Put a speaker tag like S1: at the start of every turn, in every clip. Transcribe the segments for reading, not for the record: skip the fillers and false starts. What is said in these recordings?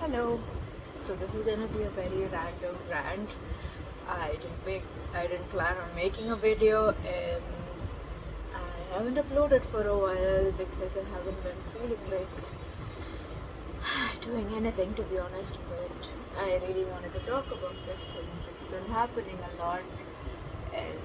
S1: Hello. So this is gonna be a very random rant. I didn't plan on making a video, and I haven't uploaded for a while because I haven't been feeling like doing anything, to be honest. But I really wanted to talk about this since it's been happening a lot, and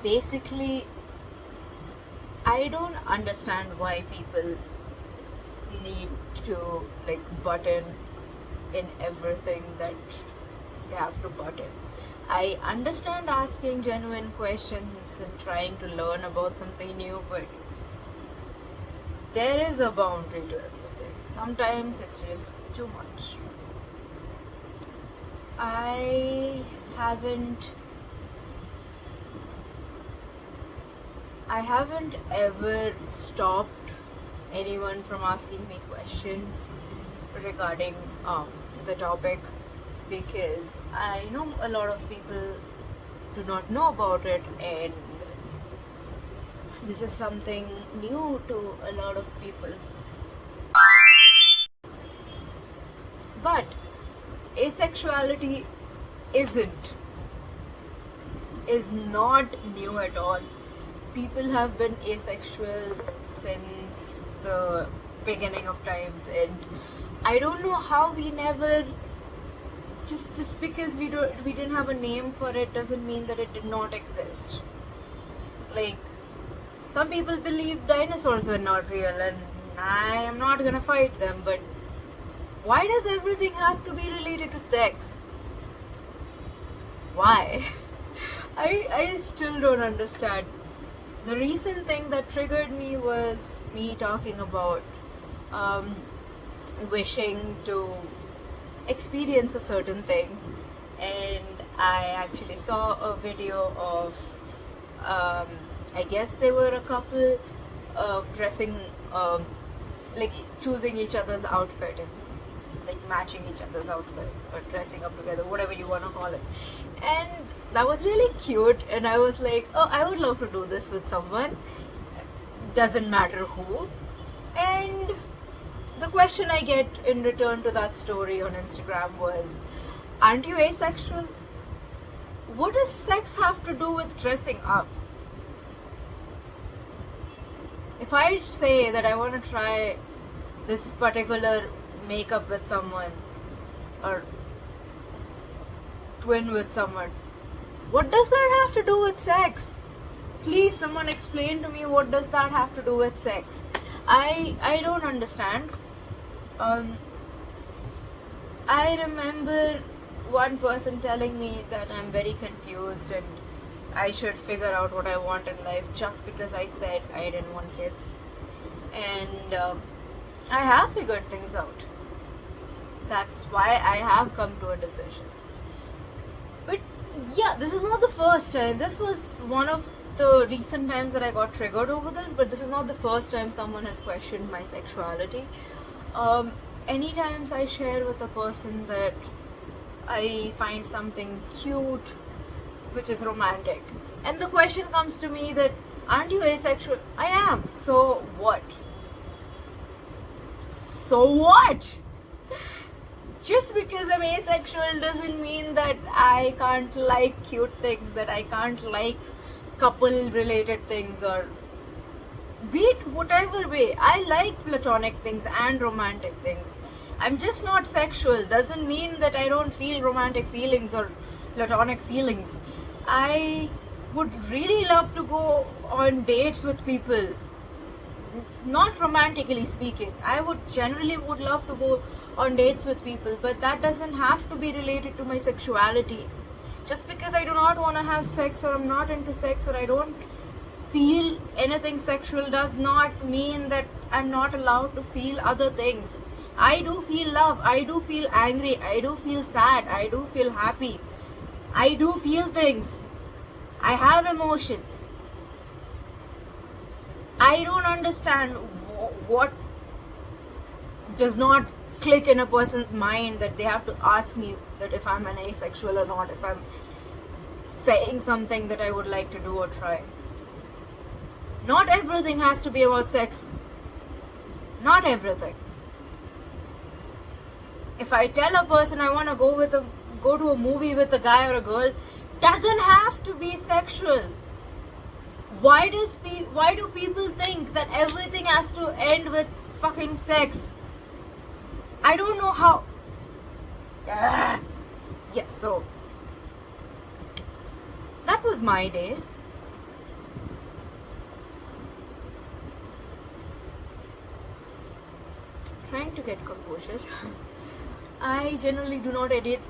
S1: basically I don't understand why people need to butt in everything that they have to butt in. I understand asking genuine questions and trying to learn about something new, but there is a boundary to everything. Sometimes it's just too much. I haven't ever stopped anyone from asking me questions regarding the topic, because I know a lot of people do not know about it, and this is something new to a lot of people. But asexuality is not new at all. People have been asexual since the beginning of times, and I don't know how we never just because we didn't have a name for it doesn't mean that it did not exist. Like, some people believe dinosaurs were not real, and I am not gonna fight them, but why does everything have to be related to sex? Why? I still don't understand. The recent thing that triggered me was me talking about wishing to experience a certain thing, and I actually saw a video of I guess they were a couple dressing like choosing each other's outfit and like matching each other's outfit or dressing up together, whatever you want to call it, and that was really cute, and I was like, oh, I would love to do this with someone, doesn't matter who. And the question I get in return to that story on Instagram was, aren't you asexual? What does sex have to do with dressing up? If I say that I want to try this particular makeup with someone or twin with someone, what does that have to do with sex? Please, someone explain to me, what does that have to do with sex? I don't understand. I remember one person telling me that I'm very confused and I should figure out what I want in life just because I said I didn't want kids. And I have figured things out. That's why I have come to a decision. But yeah, this is not the first time. This was one of the recent times that I got triggered over this, but this is not the first time someone has questioned my sexuality. Anytime I share with a person that I find something cute, which is romantic, and the question comes to me that, aren't you asexual? I am. So what? So what? Just because I'm asexual doesn't mean that I can't like cute things, that I can't like couple related things, or be it whatever way. I like platonic things and romantic things. I'm just not sexual. Doesn't mean that I don't feel romantic feelings or platonic feelings. I would really love to go on dates with people, not romantically speaking. I would generally would love to go on dates with people, but that doesn't have to be related to my sexuality. Just because I do not want to have sex, or I'm not into sex, or I don't feel anything sexual, does not mean that I'm not allowed to feel other things. I do feel love, I do feel angry, I do feel sad, I do feel happy, I do feel things. I have emotions. I don't understand what does not click in a person's mind that they have to ask me that if I'm an asexual or not, if I'm saying something that I would like to do or try. Not everything has to be about sex. Not everything. If I tell a person I want to go to a movie with a guy or a girl, doesn't have to be sexual. Why do people think that everything has to end with fucking sex? I don't know how. Yeah, so that was my day. Trying to get composure. I generally do not edit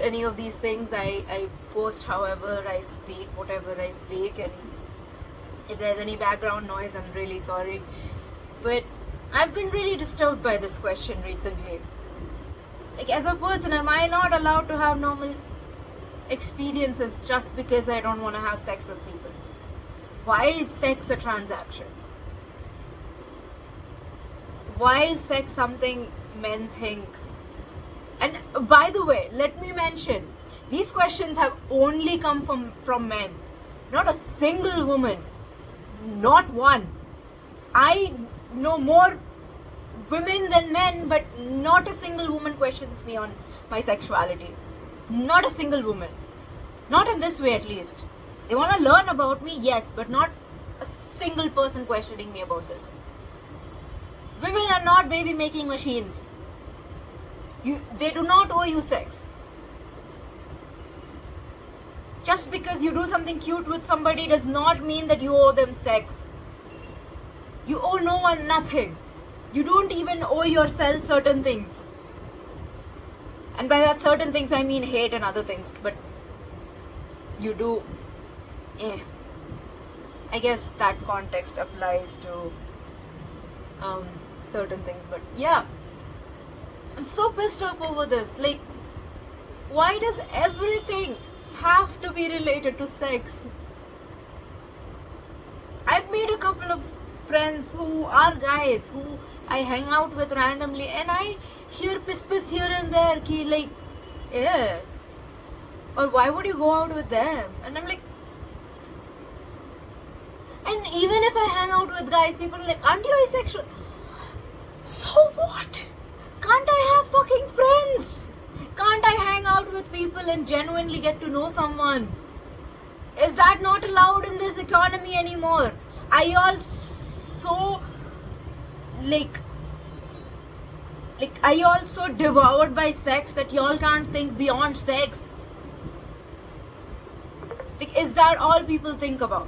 S1: any of these things. I post however I speak, whatever I speak, and if there's any background noise, I'm really sorry. But I've been really disturbed by this question recently. Like, as a person, am I not allowed to have normal experiences just because I don't want to have sex with people? Why is sex a transaction? Why is sex something men think? And by the way, let me mention, these questions have only come from men. Not a single woman. Not one. I know more women than men, but not a single woman questions me on my sexuality. Not a single woman. Not in this way, at least. They want to learn about me, yes, but not a single person questioning me about this. Women are not baby making machines. They do not owe you sex. Just because you do something cute with somebody does not mean that you owe them sex. You owe no one nothing. You don't even owe yourself certain things. And by that certain things, I mean hate and other things. But you do. I guess that context applies to certain things. But yeah, I'm so pissed off over this. Like, why does everything have to be related to sex? I've made a couple of friends who are guys who I hang out with randomly, and I hear piss here and there ki like, yeah, or why would you go out with them? And I'm like, and even if I hang out with guys, people are like, aren't you asexual? So what? Can't I have fucking friends? Can't I hang out with people and genuinely get to know someone? Is that not allowed in this economy anymore? Are y'all so are y'all so devoured by sex that y'all can't think beyond sex? Like, is that all people think about?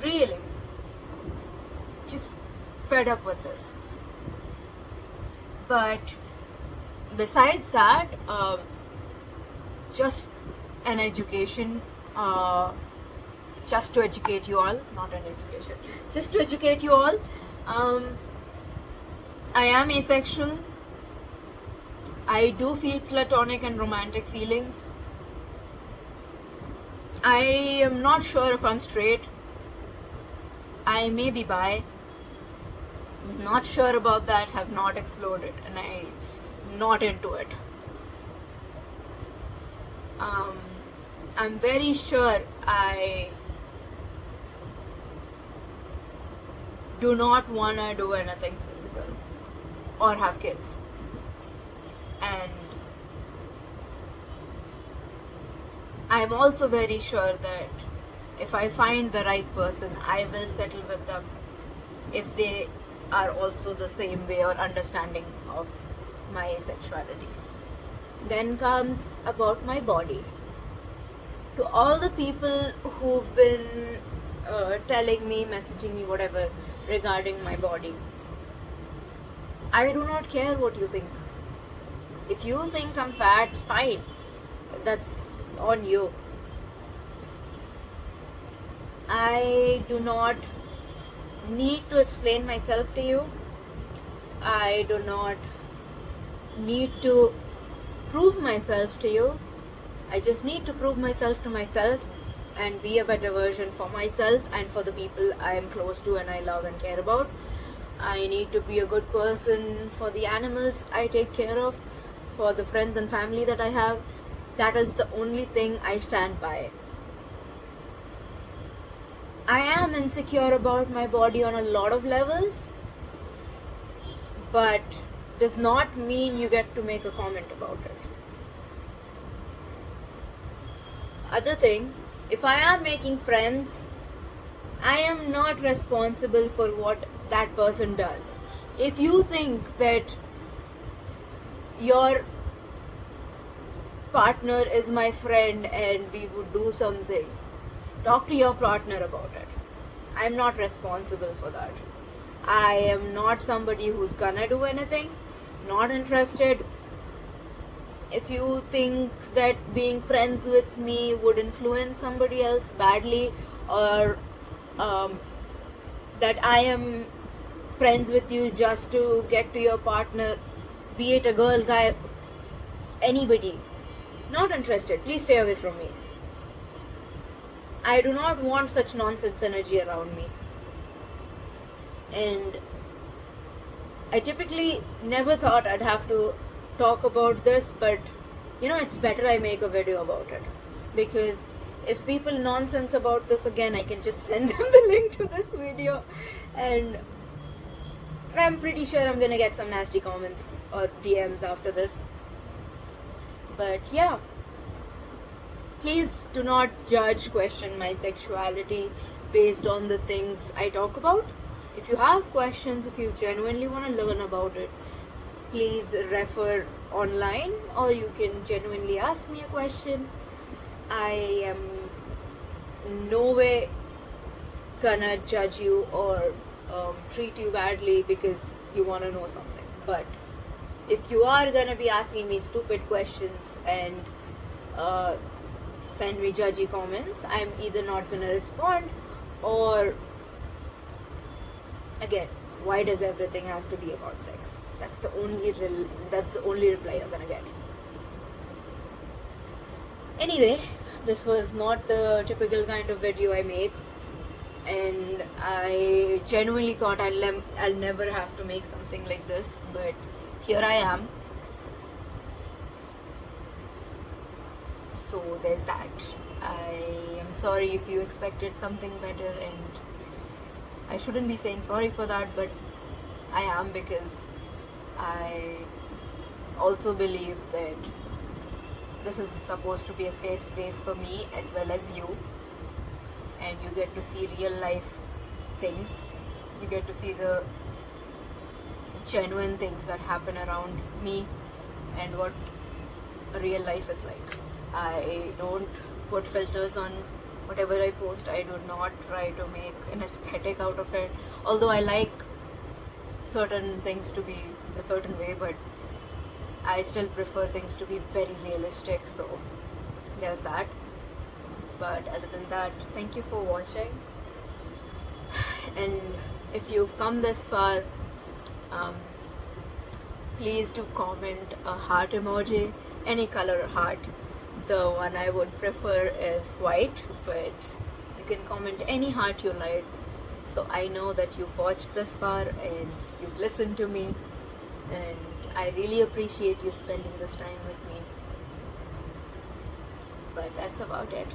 S1: Really, just fed up with this. But besides that, just an education, just to educate you all, not an education, just to educate you all. I am asexual. I do feel platonic and romantic feelings. I am not sure if I'm straight. I may be bi. Not sure about that, have not explored it, and I'm not into it. I'm very sure I do not want to do anything physical or have kids. And I'm also very sure that if I find the right person, I will settle with them if they are also the same way or understanding of my sexuality. Then comes about my body. To all the people who've been telling me, messaging me, whatever, regarding my body, I do not care what you think. If you think I'm fat, fine. That's on you. I do not need to explain myself to you. I do not need to prove myself to you. I just need to prove myself to myself and be a better version for myself and for the people I am close to and I love and care about. I need to be a good person for the animals I take care of, for the friends and family that I have, that is the only thing I stand by. I am insecure about my body on a lot of levels, but does not mean you get to make a comment about it. Other thing, if I am making friends, I am not responsible for what that person does. If you think that your partner is my friend and we would do something, talk to your partner about it. I'm not responsible for that. I am not somebody who's gonna do anything, not interested. If you think that being friends with me would influence somebody else badly, or that I am friends with you just to get to your partner, be it a girl, guy, anybody, not interested. Please stay away from me. I do not want such nonsense energy around me. And I typically never thought I'd have to talk about this, but it's better I make a video about it, because if people nonsense about this again, I can just send them the link to this video, and I'm pretty sure I'm gonna get some nasty comments or DMs after this. But yeah, please do not judge, question my sexuality based on the things I talk about. If you have questions, if you genuinely want to learn about it, please refer online, or you can genuinely ask me a question. I am no way gonna judge you or treat you badly because you want to know something. But if you are gonna be asking me stupid questions and send me judgy comments, I'm either not gonna respond, or again, why does everything have to be about sex? That's the only reply you're gonna get. Anyway, this was not the typical kind of video I make, and I genuinely thought I'll never have to make something like this, but here I am. So there's that. I am sorry if you expected something better, and I shouldn't be saying sorry for that, but I am, because I also believe that this is supposed to be a safe space for me as well as you, and you get to see real life things. You get to see the genuine things that happen around me and what real life is like. I don't put filters on whatever I post. I do not try to make an aesthetic out of it, although I like certain things to be a certain way, but I still prefer things to be very realistic, so there's that. But other than that, thank you for watching, and if you've come this far, please do comment a heart emoji, any color heart. The one I would prefer is white, but you can comment any heart you like, so I know that you've watched this far and you've listened to me, and I really appreciate you spending this time with me. But that's about it.